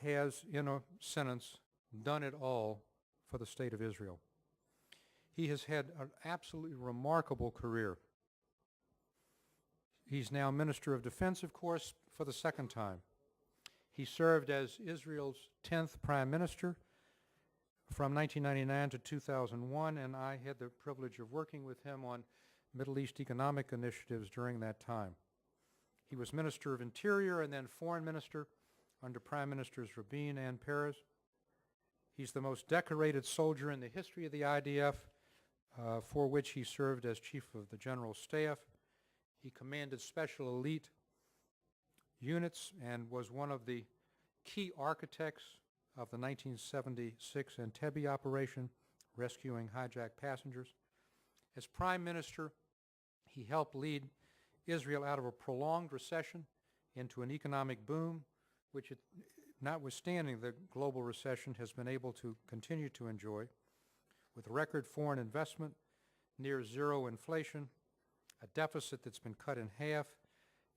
has, in a sentence, done it all for the State of Israel. He has had an absolutely remarkable career. He's now Minister of Defense, of course, for the second time. He served as Israel's 10th Prime Minister from 1999 to 2001, and I had the privilege of working with him on Middle East economic initiatives during that time. He was Minister of Interior and then Foreign Minister under Prime Ministers Rabin and Peres. He's the most decorated soldier in the history of the IDF, for which he served as Chief of the General Staff. He commanded special elite units and was one of the key architects of the 1976 Entebbe operation, rescuing hijacked passengers. As Prime Minister, he helped lead Israel out of a prolonged recession into an economic boom, which, notwithstanding the global recession, has been able to continue to enjoy, with record foreign investment, near zero inflation, a deficit that's been cut in half,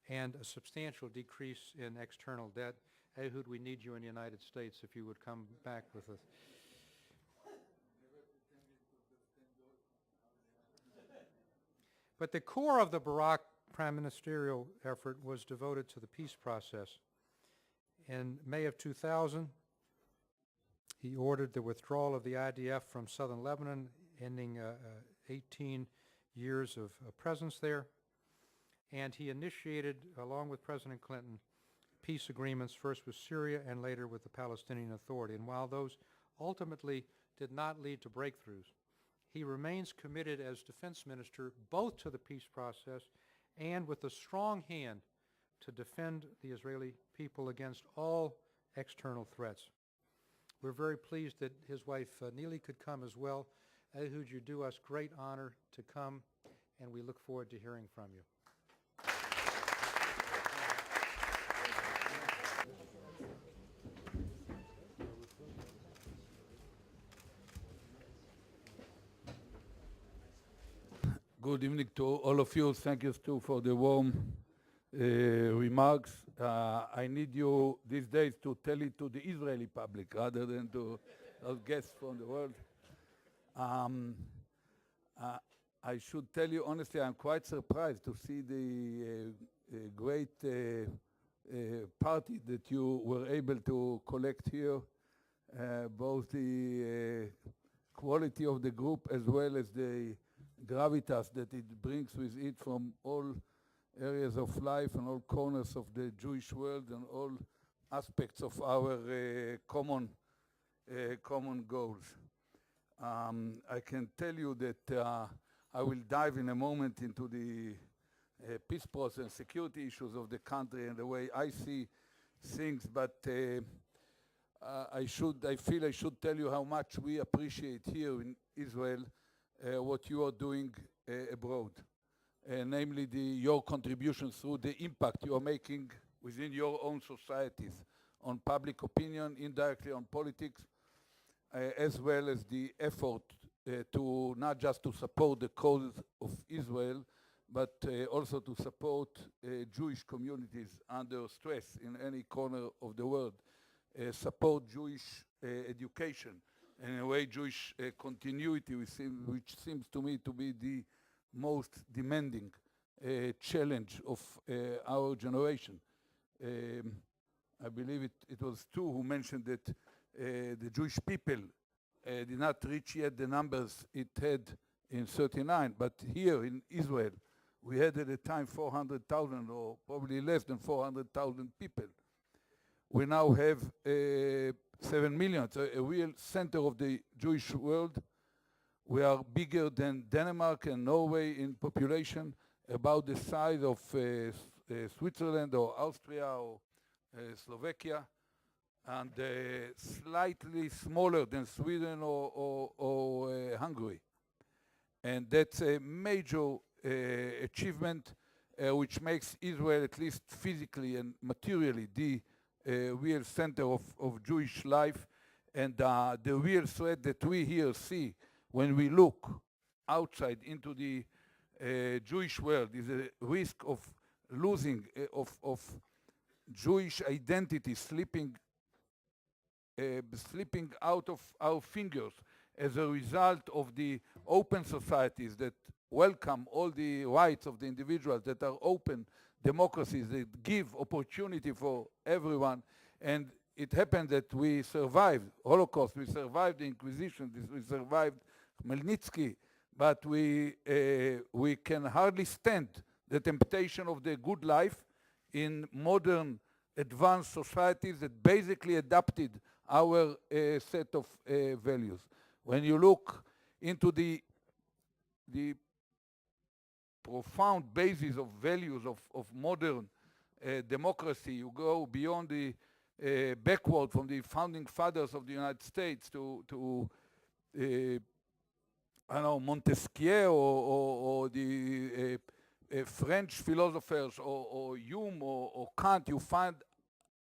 and a substantial decrease in external debt. Ehud, we need you in the United States if you would come back with us. But the core of the Barak prime ministerial effort was devoted to the peace process. In May of 2000, he ordered the withdrawal of the IDF from southern Lebanon, ending 18 years of presence there. And he initiated, along with President Clinton, peace agreements, first with Syria and later with the Palestinian Authority. And while those ultimately did not lead to breakthroughs, he remains committed as defense minister both to the peace process and with a strong hand to defend the Israeli people against all external threats. We're very pleased that his wife Neely could come as well. Ehud, you do us great honor to come, and we look forward to hearing from you. Good evening to all of you. Thank you, Stu, for the warm remarks. I need you these days to tell it to the Israeli public rather than to our guests from the world. I should tell you honestly, I'm quite surprised to see the great party that you were able to collect here, both the quality of the group as well as the gravitas that it brings with it from all areas of life and all corners of the Jewish world and all aspects of our common goals. I can tell you that I will dive in a moment into the peace process and security issues of the country and the way I see things, but I feel I should tell you how much we appreciate here in Israel what you are doing abroad, namely your contributions through the impact you are making within your own societies on public opinion, indirectly on politics, as well as the effort to not just to support the cause of Israel, but also to support Jewish communities under stress in any corner of the world, support Jewish education, and in a way Jewish continuity, which seems to me to be the most demanding challenge of our generation. I believe it was Stu who mentioned that the Jewish people did not reach yet the numbers it had in 39, but here in Israel, we had at the time 400,000 or probably less than 400,000 people. We now have 7 million, so a real center of the Jewish world. We are bigger than Denmark and Norway in population, about the size of Switzerland or Austria or Slovakia, and slightly smaller than Sweden or Hungary. And that's a major achievement which makes Israel, at least physically and materially, the real center of Jewish life, and the real threat that we here see when we look outside into the Jewish world is a risk of losing of Jewish identity slipping slipping out of our fingers as a result of the open societies that welcome all the rights of the individuals, that are open democracies, that give opportunity for everyone. And it happened that we survived Holocaust, we survived the Inquisition, we survived Khmelnytsky, but we can hardly stand the temptation of the good life in modern advanced societies that basically adapted our set of values. When you look into the profound basis of values of modern democracy, you go beyond the backward from the founding fathers of the United States to I don't know, Montesquieu or the French philosophers or Hume or Kant, you find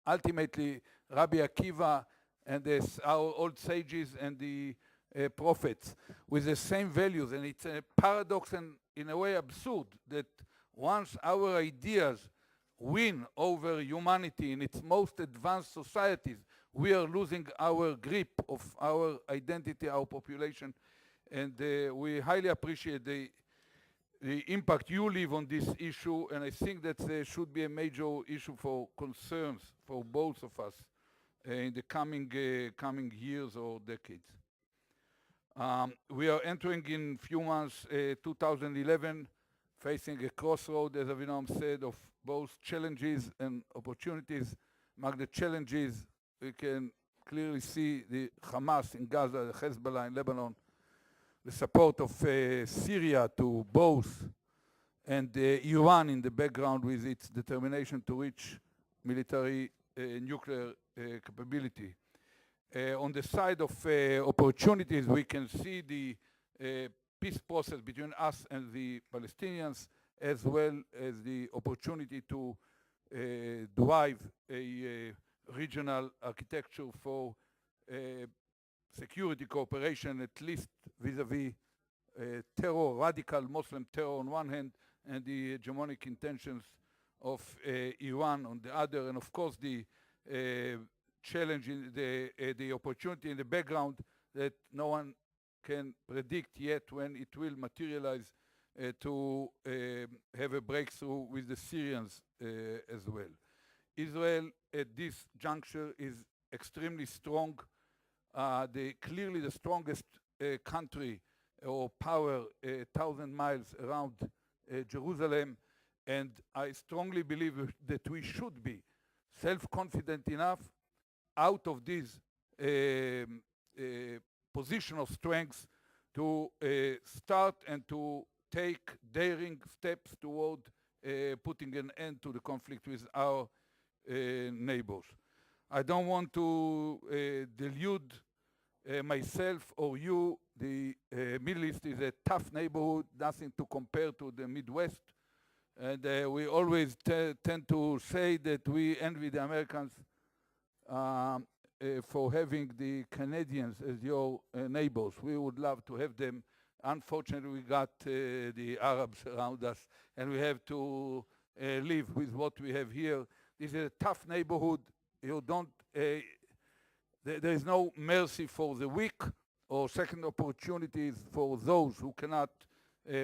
ultimately Rabbi Akiva and our old sages and the prophets with the same values. And it's a paradox and in a way absurd that once our ideas win over humanity in its most advanced societies, we are losing our grip of our identity, our population. And we highly appreciate the impact you leave on this issue, and I think that there should be a major issue for concerns for both of us in the coming years or decades. We are entering in few months 2011, facing a crossroad, as Avinam said, of both challenges and opportunities. Among the challenges, we can clearly see the Hamas in Gaza, the Hezbollah in Lebanon, the support of Syria to both, and Iran in the background with its determination to reach military nuclear capability. On the side of opportunities, we can see the peace process between us and the Palestinians, as well as the opportunity to drive a regional architecture for security cooperation, at least vis-a-vis terror, radical Muslim terror on one hand, and the hegemonic intentions of Iran on the other, and of course the challenge, in the opportunity in the background that no one can predict yet when it will materialize, to have a breakthrough with the Syrians as well. Israel at this juncture is extremely strong, clearly the strongest country or power 1,000 miles around Jerusalem, and I strongly believe that we should be self-confident enough out of this position of strength to start and to take daring steps toward putting an end to the conflict with our neighbors. I don't want to delude myself or you. The Middle East is a tough neighborhood, nothing to compare to the Midwest. And we always tend to say that we envy the Americans for having the Canadians as your neighbors. We would love to have them. Unfortunately, we got the Arabs around us, and we have to live with what we have here. This is a tough neighborhood. You don't, there is no mercy for the weak or second opportunities for those who cannot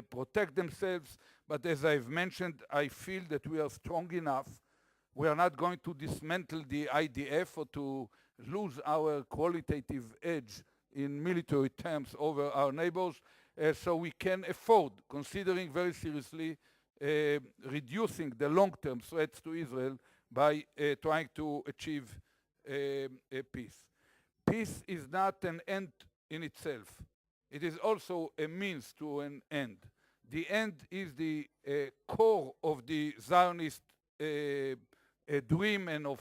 protect themselves. But as I've mentioned, I feel that we are strong enough. We are not going to dismantle the IDF or to lose our qualitative edge in military terms over our neighbors, so we can afford, considering very seriously, reducing the long-term threats to Israel by trying to achieve a peace. Peace is not an end in itself. It is also a means to an end. The end is the core of the Zionist dream and of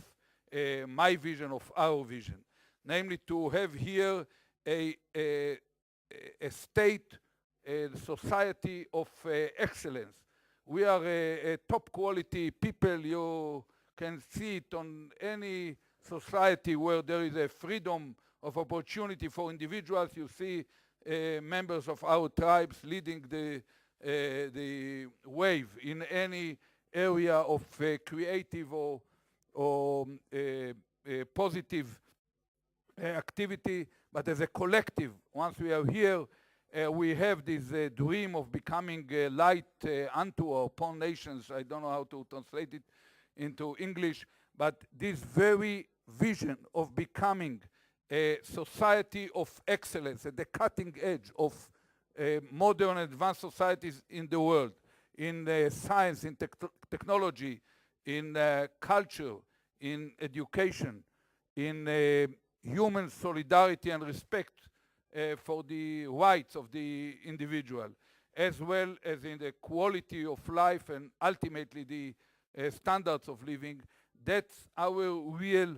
my vision, of our vision, namely to have here a state, a society of excellence. We are a top quality people. You can see it on any society where there is a freedom of opportunity for individuals. You see members of our tribes leading the wave in any area of creative or positive activity, but as a collective. Once we are here, we have this dream of becoming a light unto or upon nations. I don't know how to translate it into English, but this very vision of becoming a society of excellence at the cutting edge of modern advanced societies in the world, in science, in technology, in culture, in education, in human solidarity and respect for the rights of the individual, as well as in the quality of life and ultimately the standards of living. That's our real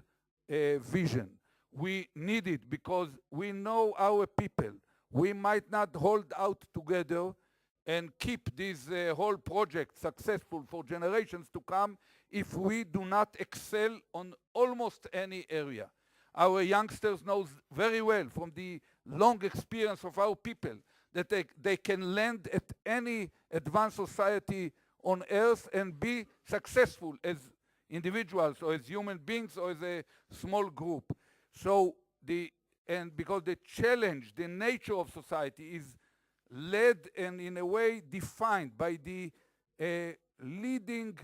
vision. We need it because we know our people. We might not hold out together and keep this whole project successful for generations to come if we do not excel on almost any area. Our youngsters know very well from the long experience of our people that they can land at any advanced society on earth and be successful as individuals or as human beings or as a small group. So because the challenge, the nature of society is led and in a way defined by the leading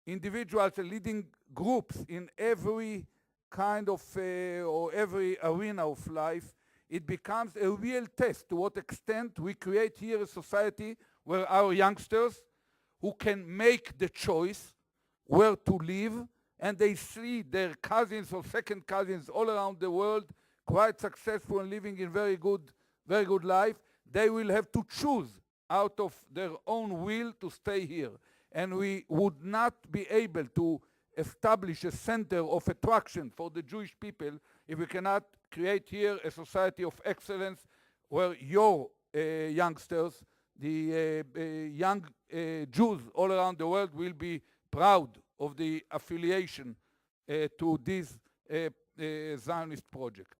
individuals and leading groups in every kind of or every arena of life, it becomes a real test to what extent we create here a society where our youngsters who can make the choice where to live, and they see their cousins or second cousins all around the world quite successful and living in very good life, they will have to choose out of their own will to stay here. And we would not be able to establish a center of attraction for the Jewish people if we cannot create here a society of excellence where your youngsters, the young Jews all around the world will be proud of the affiliation to this Zionist project.